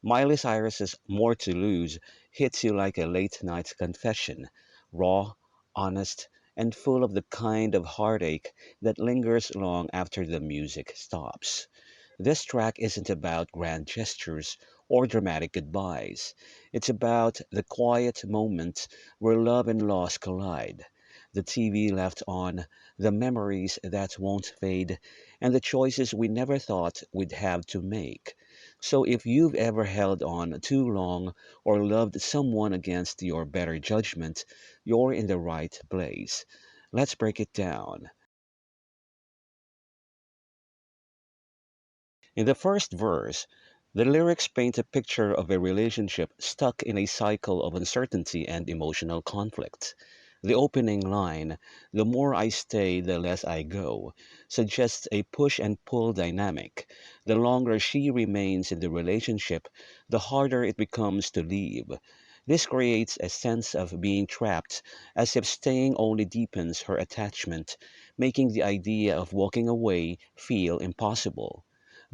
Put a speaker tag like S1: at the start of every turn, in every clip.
S1: Miley-Cyrus's More to Lose hits you like a late night confession, raw, honest, and full of the kind of heartache that lingers long after the music stops. This track isn't about grand gestures or dramatic goodbyes. It's about the quiet moments where love and loss collide, the TV left on, the memories that won't fade, and the choices we never thought we'd have to make. So if you've ever held on too long or loved someone against your better judgment, you're in the right place. Let's break it down. In the first verse, the lyrics paint a picture of a relationship stuck in a cycle of uncertainty and emotional conflict. The opening line, "The more I stay, the less I go," suggests a push and pull dynamic. The longer she remains in the relationship, the harder it becomes to leave. This creates a sense of being trapped, as if staying only deepens her attachment, making the idea of walking away feel impossible.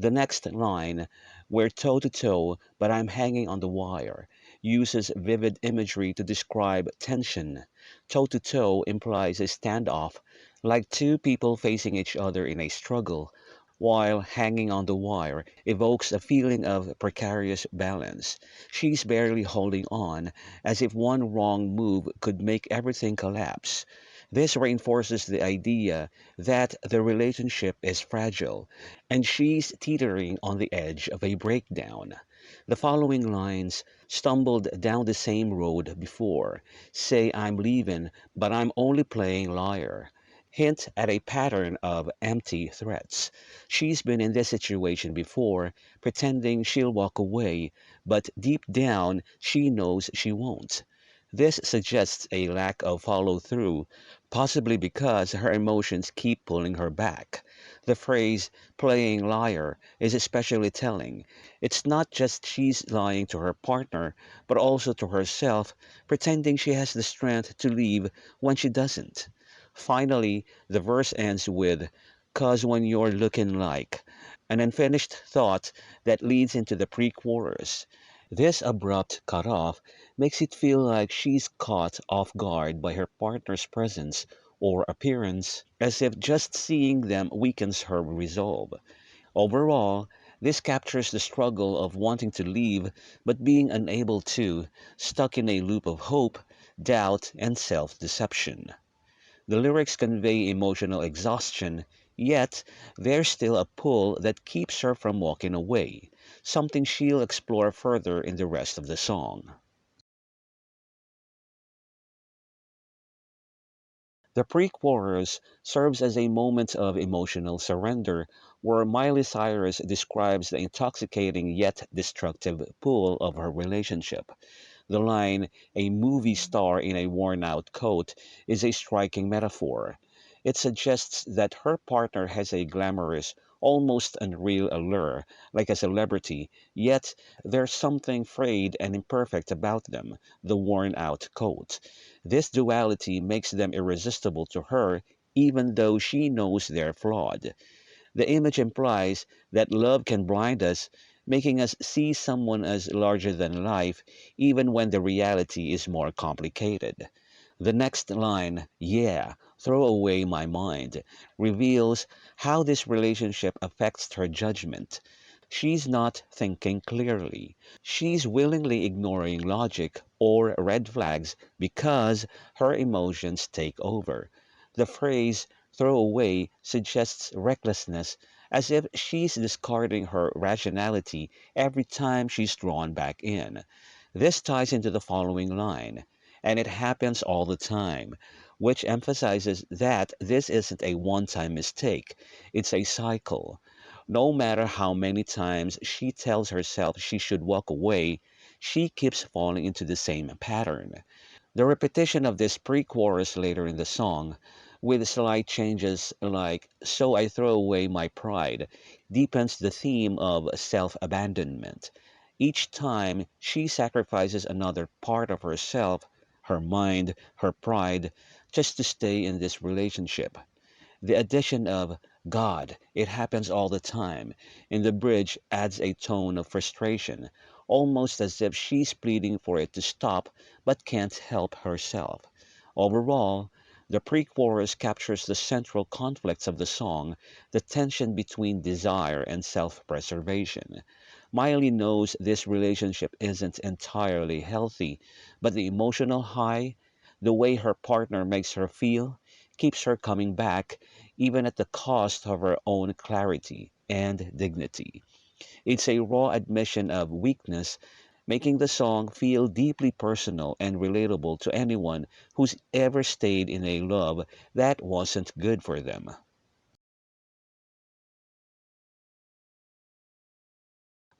S1: The next line, "We're toe to toe, but I'm hanging on the wire," uses vivid imagery to describe tension. Toe to toe implies a standoff, like two people facing each other in a struggle, while hanging on the wire evokes a feeling of precarious balance. She's barely holding on, as if one wrong move could make everything collapse. This reinforces the idea that the relationship is fragile, and she's teetering on the edge of a breakdown. The following lines, "Stumbled down the same road before, say I'm leaving, but I'm only playing liar," hint at a pattern of empty threats. She's been in this situation before, pretending she'll walk away, but deep down she knows she won't. This suggests a lack of follow through, possibly because her emotions keep pulling her back. The phrase "playing liar" is especially telling. It's not just she's lying to her partner, but also to herself, pretending she has the strength to leave when she doesn't. Finally, the verse ends with "'cause when you're looking like," an unfinished thought that leads into the pre-chorus. This abrupt cutoff makes it feel like she's caught off guard by her partner's presence or appearance, as if just seeing them weakens her resolve. Overall, this captures the struggle of wanting to leave but being unable to, stuck in a loop of hope, doubt, and self deception. The lyrics convey emotional exhaustion, yet there's still a pull that keeps her from walking away, something she'll explore further in the rest of the song. The pre-chorus serves as a moment of emotional surrender, where Miley Cyrus describes the intoxicating yet destructive pull of her relationship. The line, "a movie star in a worn out coat," is a striking metaphor. It suggests that her partner has a glamorous, almost unreal allure, like a celebrity, yet there's something frayed and imperfect about them, the worn out coat. This duality makes them irresistible to her, even though she knows they're flawed. The image implies that love can blind us, making us see someone as larger than life, even when the reality is more complicated. The next line, "Yeah, throw away my mind," reveals how this relationship affects her judgment. She's not thinking clearly. She's willingly ignoring logic or red flags because her emotions take over. The phrase "throw away" suggests recklessness, as if she's discarding her rationality every time she's drawn back in. This ties into the following line, "and it happens all the time," which emphasizes that this isn't a one time mistake, it's a cycle. No matter how many times she tells herself she should walk away, she keeps falling into the same pattern. The repetition of this pre-chorus later in the song, with slight changes like "so I throw away my pride," deepens the theme of self-abandonment. Each time she sacrifices another part of herself, her mind, her pride, just to stay in this relationship. The addition of "God, it happens all the time" in the bridge adds a tone of frustration, almost as if she's pleading for it to stop but can't help herself. Overall, the pre-chorus captures the central conflicts of the song, the tension between desire and self-preservation. Miley knows this relationship isn't entirely healthy, but the emotional high, the way her partner makes her feel, keeps her coming back, even at the cost of her own clarity and dignity. It's a raw admission of weakness, making the song feel deeply personal and relatable to anyone who's ever stayed in a love that wasn't good for them.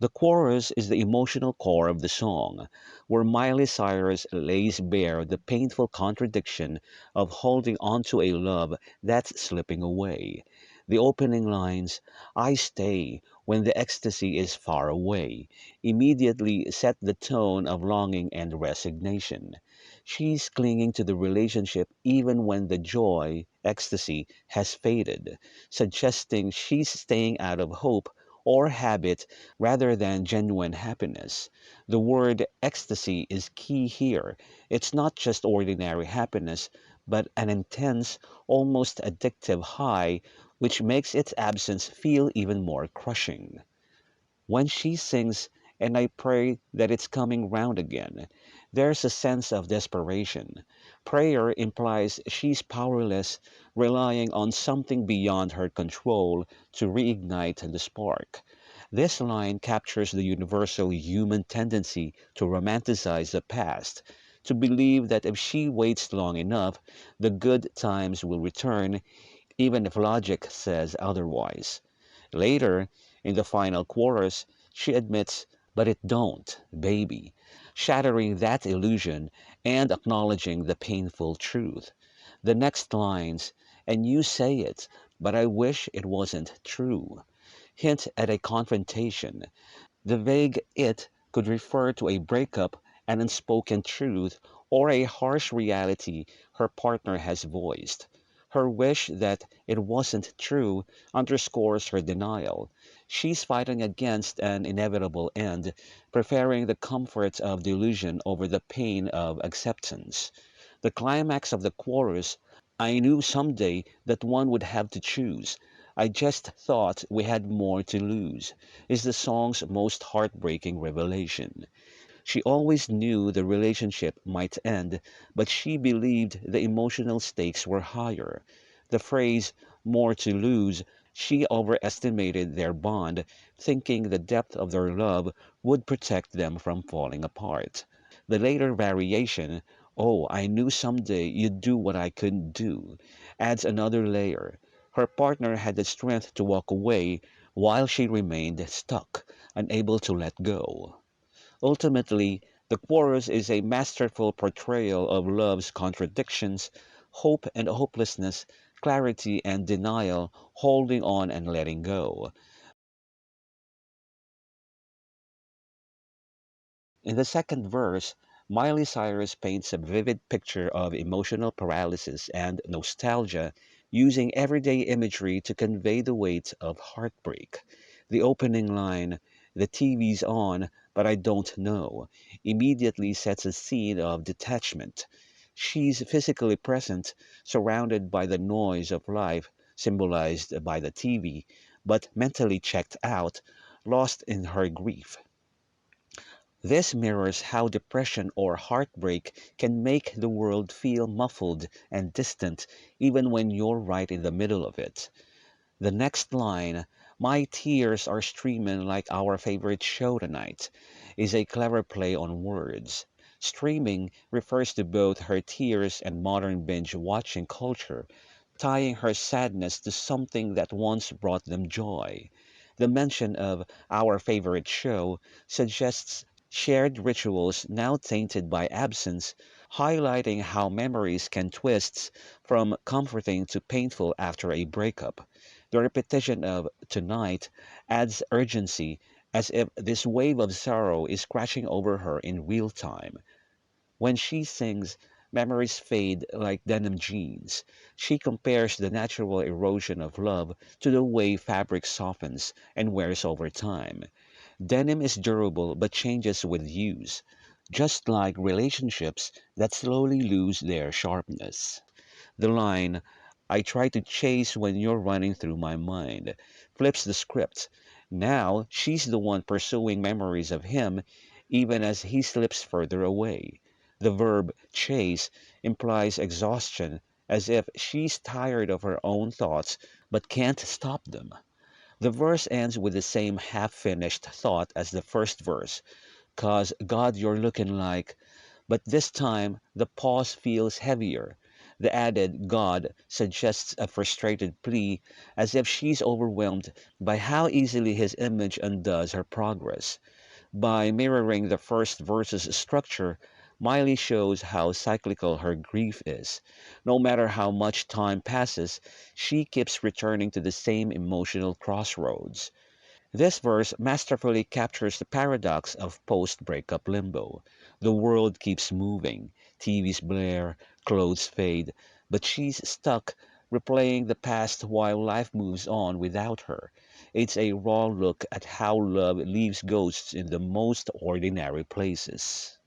S1: The chorus is the emotional core of the song, where Miley Cyrus lays bare the painful contradiction of holding on to a love that's slipping away. The opening lines, I stay when the ecstasy is far away, immediately set the tone of longing and resignation. She's clinging to the relationship even when the joy, ecstasy, has faded, suggesting she's staying out of hope or habit rather than genuine happiness. The word ecstasy is key here. It's not just ordinary happiness, but an intense, almost addictive high, which makes its absence feel even more crushing. When she sings, and I pray that it's coming round again, there's a sense of desperation. Prayer implies she's powerless, relying on something beyond her control to reignite the spark. This line captures the universal human tendency to romanticize the past, to believe that if she waits long enough, the good times will return, even if logic says otherwise. Later, in the final chorus, she admits, but it don't, baby, shattering that illusion and acknowledging the painful truth. The next lines, and you say it, but I wish it wasn't true, hint at a confrontation. The vague it could refer to a breakup, an unspoken truth, or a harsh reality her partner has voiced. Her wish that it wasn't true underscores her denial. She's fighting against an inevitable end, preferring the comfort of delusion over the pain of acceptance. The climax of the chorus, I knew someday that one would have to choose. I just thought we had more to lose, is the song's most heartbreaking revelation. She always knew the relationship might end, but she believed the emotional stakes were higher. The phrase, more to lose, she overestimated their bond, thinking the depth of their love would protect them from falling apart. The later variation, oh, I knew someday you'd do what I couldn't do, adds another layer. Her partner had the strength to walk away while she remained stuck, unable to let go. Ultimately, the chorus is a masterful portrayal of love's contradictions, hope and hopelessness, clarity and denial, holding on and letting go. In the second verse, Miley Cyrus paints a vivid picture of emotional paralysis and nostalgia, using everyday imagery to convey the weight of heartbreak. The opening line, the TV's on, but I don't know, immediately sets a scene of detachment. She's physically present, surrounded by the noise of life, symbolized by the TV, but mentally checked out, lost in her grief. This mirrors how depression or heartbreak can make the world feel muffled and distant even when you're right in the middle of it. The next line, my tears are streaming like our favorite show tonight, is a clever play on words. Streaming refers to both her tears and modern binge watching culture, tying her sadness to something that once brought them joy. The mention of our favorite show suggests shared rituals now tainted by absence, highlighting how memories can twist from comforting to painful after a breakup. The repetition of tonight adds urgency, as if this wave of sorrow is crashing over her in real time. When she sings, memories fade like denim jeans. She compares the natural erosion of love to the way fabric softens and wears over time. Denim is durable but changes with use, just like relationships that slowly lose their sharpness. The line, I try to chase when you're running through my mind, flips the script. Now she's the one pursuing memories of him even as he slips further away. The verb chase implies exhaustion, as if she's tired of her own thoughts but can't stop them. The verse ends with the same half finished thought as the first verse, "'Cause God, you're looking like," but this time the pause feels heavier. The added "God" suggests a frustrated plea, as if she's overwhelmed by how easily his image undoes her progress. By mirroring the first verse's structure, Miley shows how cyclical her grief is. No matter how much time passes, she keeps returning to the same emotional crossroads. This verse masterfully captures the paradox of post breakup limbo. The world keeps moving, TVs blare, clothes fade, but she's stuck replaying the past while life moves on without her. It's a raw look at how love leaves ghosts in the most ordinary places.